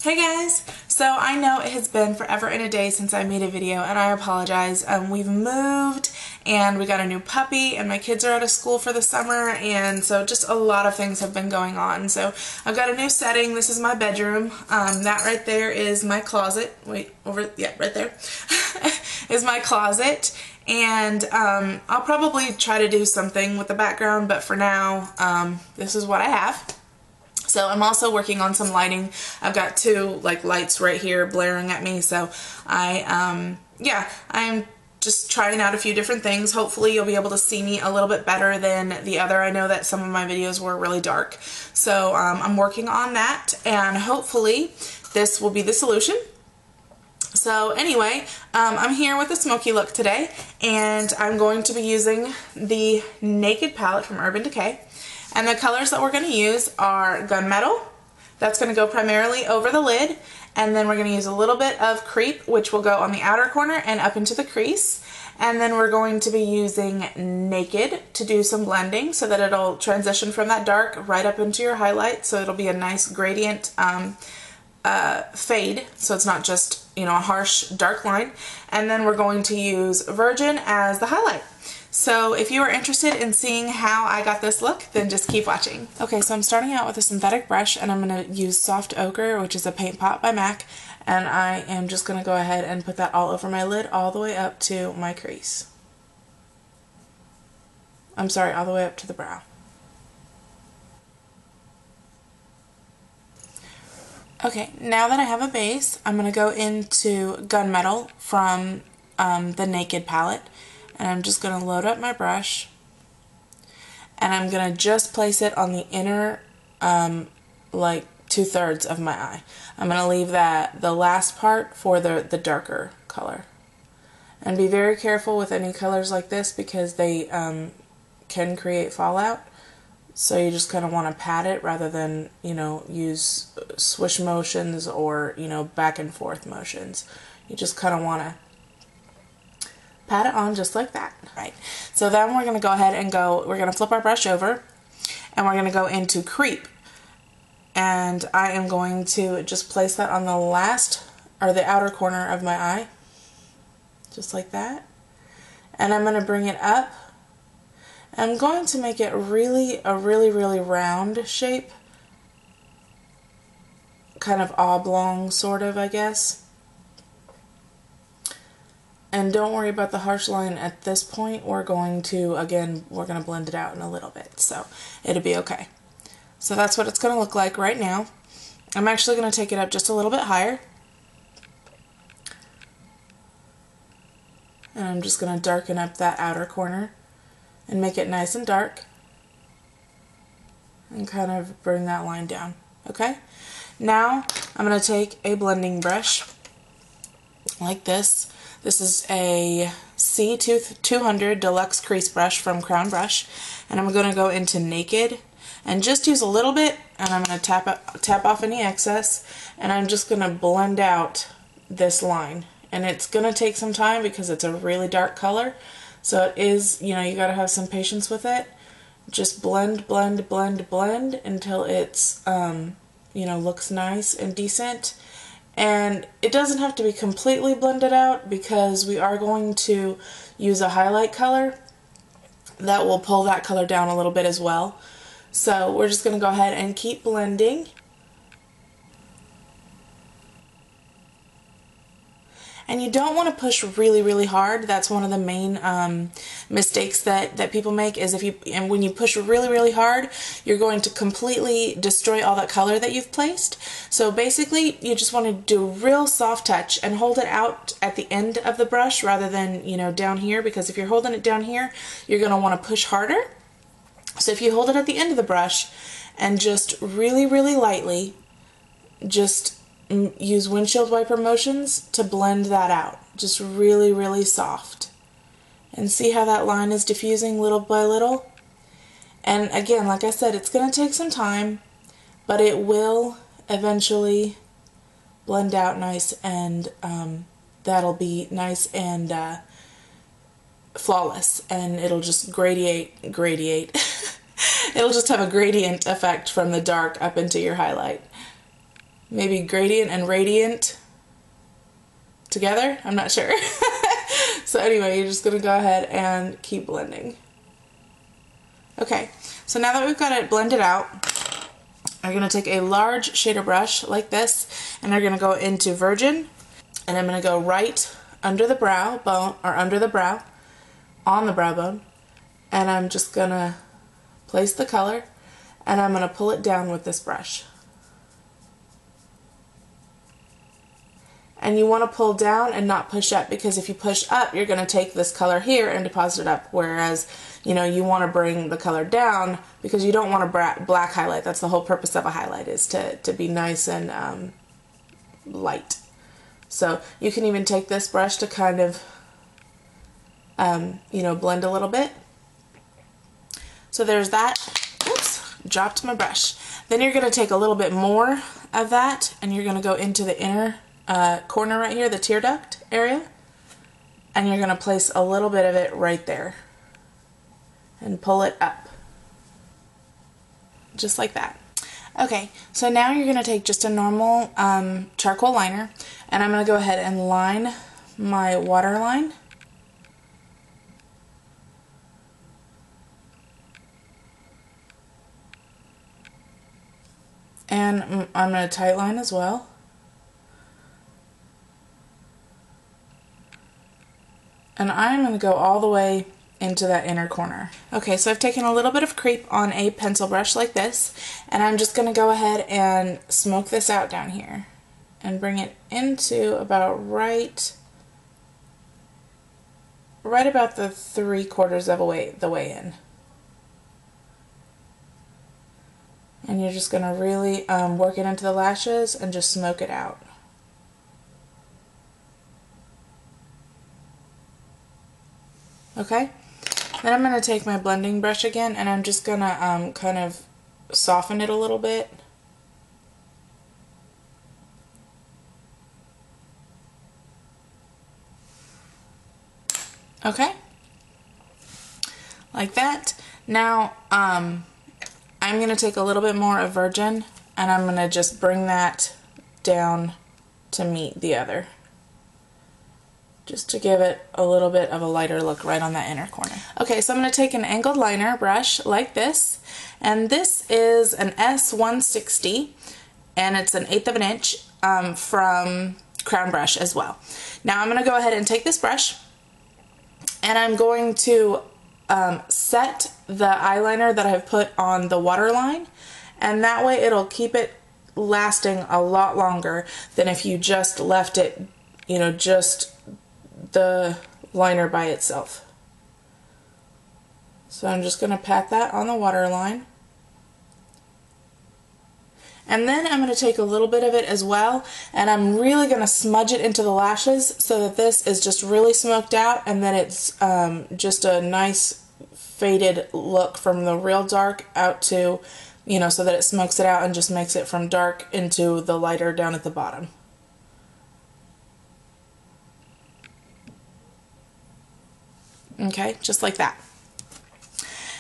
Hey guys! So I know it has been forever and a day since I made a video, and I apologize. We've moved and we got a new puppy and my kids are out of school for the summer, and so just a lot of things have been going on. So I've got a new setting. This is my bedroom. That right there is my closet. Wait, right there is my closet. And I'll probably try to do something with the background, but for now, this is what I have. So I'm also working on some lighting. I've got two lights right here blaring at me, so I'm just trying out a few different things. Hopefully you'll be able to see me a little bit better than the other. I know that some of my videos were really dark, so I'm working on that, and hopefully this will be the solution. So anyway, I'm here with the Smokey look today, and I'm going to be using the Naked palette from Urban Decay. And the colors that we're going to use are Gunmetal. That's going to go primarily over the lid. And then we're going to use a little bit of Creep, which will go on the outer corner and up into the crease. And then we're going to be using Naked to do some blending so that it'll transition from that dark right up into your highlight. So it'll be a nice gradient fade, so it's not just, a harsh dark line. And then we're going to use Virgin as the highlight. So if you are interested in seeing how I got this look, then just keep watching. Okay, so I'm starting out with a synthetic brush, and I'm going to use Soft Ochre, which is a paint pot by MAC, and I am just going to go ahead and put that all over my lid all the way up to my crease. I'm sorry, all the way up to the brow. Okay, now that I have a base, I'm going to go into Gunmetal from the Naked palette. And I'm just going to load up my brush, and I'm going to just place it on the inner, 2/3 of my eye. I'm going to leave the last part for the darker color. And be very careful with any colors like this because they can create fallout. So you just kind of want to pat it rather than, use swish motions or, back and forth motions. You just kind of want to pat it on just like that. Right. So then we're going to go ahead and we're going to flip our brush over, and we're going to go into Creep. And I am going to just place that on the outer corner of my eye. Just like that. And I'm going to bring it up. I'm going to make it a really round shape. Kind of oblong, sort of, I guess. And don't worry about the harsh line at this point. We're going to blend it out in a little bit, so it'll be okay. So that's what it's going to look like right now. I'm actually going to take it up just a little bit higher. And I'm just going to darken up that outer corner and make it nice and dark. And kind of bring that line down, okay? Now I'm going to take a blending brush like this. This is a C200 Deluxe Crease Brush from Crown Brush, and I'm going to go into Naked and just use a little bit, and I'm going to tap off any excess, and I'm just going to blend out this line. And it's going to take some time because it's a really dark color, so it is, you got to have some patience with it. Just blend until it's, looks nice and decent. And it doesn't have to be completely blended out because we are going to use a highlight color that will pull that color down a little bit as well. So we're just going to go ahead and keep blending. And you don't want to push really hard. That's one of the main mistakes that people make, is when you push really hard, you're going to completely destroy all that color that you've placed. So basically, you just want to do a real soft touch and hold it out at the end of the brush rather than, down here, because if you're holding it down here, you're going to want to push harder. So if you hold it at the end of the brush and just really lightly, just use windshield wiper motions to blend that out. Just really soft. And see how that line is diffusing little by little? And again, like I said, it's going to take some time, but it will eventually blend out nice, and that'll be nice and flawless, and it'll just gradiate. It'll just have a gradient effect from the dark up into your highlight. maybe gradient and radiant together. I'm not sure. So anyway, you're just going to go ahead and keep blending. Okay, so now that we've got it blended out, I'm going to take a large shader brush like this, and I'm going to go into Virgin, and I'm going to go right under the brow bone, or under the brow, on the brow bone, and I'm just going to place the color, and I'm going to pull it down with this brush. And you want to pull down and not push up, because if you push up, you're going to take this color here and deposit it up, whereas, you know, you want to bring the color down because you don't want a black highlight. That's the whole purpose of a highlight, is to be nice and light. So you can even take this brush to kind of, you know, blend a little bit. So there's that. Oops, dropped my brush. Then you're going to take a little bit more of that, and you're going to go into the inner corner right here, the tear duct area, and you're going to place a little bit of it right there and pull it up just like that. Okay, so now you're going to take just a normal charcoal liner, and I'm going to go ahead and line my waterline. And I'm going to tight line as well. And I'm going to go all the way into that inner corner. Okay, so I've taken a little bit of crepe on a pencil brush like this, and I'm just going to go ahead and smoke this out down here and bring it into about right about the 3/4 of the way in. And you're just going to really work it into the lashes and just smoke it out. Okay, then I'm going to take my blending brush again, and I'm just going to kind of soften it a little bit. Okay, like that. Now I'm going to take a little bit more of Virgin, and I'm going to just bring that down to meet the other, just to give it a little bit of a lighter look right on that inner corner. Okay, so I'm going to take an angled liner brush like this, and this is an S160, and it's 1/8 of an inch from Crown Brush as well. Now I'm going to go ahead and take this brush, and I'm going to set the eyeliner that I've put on the waterline, and that way it'll keep it lasting a lot longer than if you just left it, you know, just the liner by itself. So I'm just going to pat that on the waterline. And then I'm going to take a little bit of it as well, and I'm really going to smudge it into the lashes so that this is just really smoked out, and then it's just a nice faded look from the real dark out to, you know, so that it smokes it out and just makes it from dark into the lighter down at the bottom. Okay, just like that.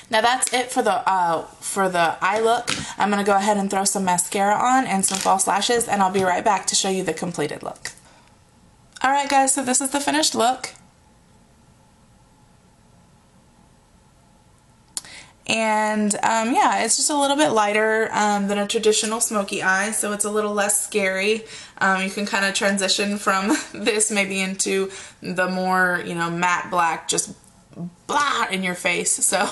Now that's it for the eye look. I'm going to go ahead and throw some mascara on and some false lashes, and I'll be right back to show you the completed look. Alright guys, so this is the finished look. And yeah, it's just a little bit lighter than a traditional smoky eye, so it's a little less scary. You can kind of transition from this maybe into the more, you know, matte black, just blah in your face. So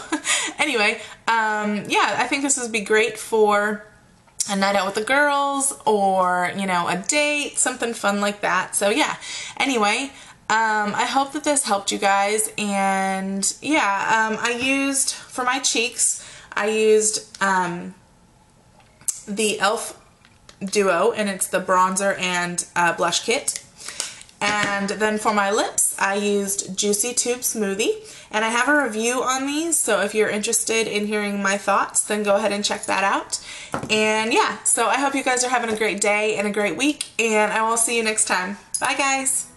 anyway, yeah, I think this would be great for a night out with the girls, or, you know, a date, something fun like that. So yeah, anyway, I hope that this helped you guys. And yeah, I used, for my cheeks, I used the e.l.f. Duo, and it's the bronzer and blush kit. And then for my lips, I used Juicy Tube Smoothie, and I have a review on these, so if you're interested in hearing my thoughts, then go ahead and check that out. And yeah, so I hope you guys are having a great day and a great week, and I will see you next time. Bye guys!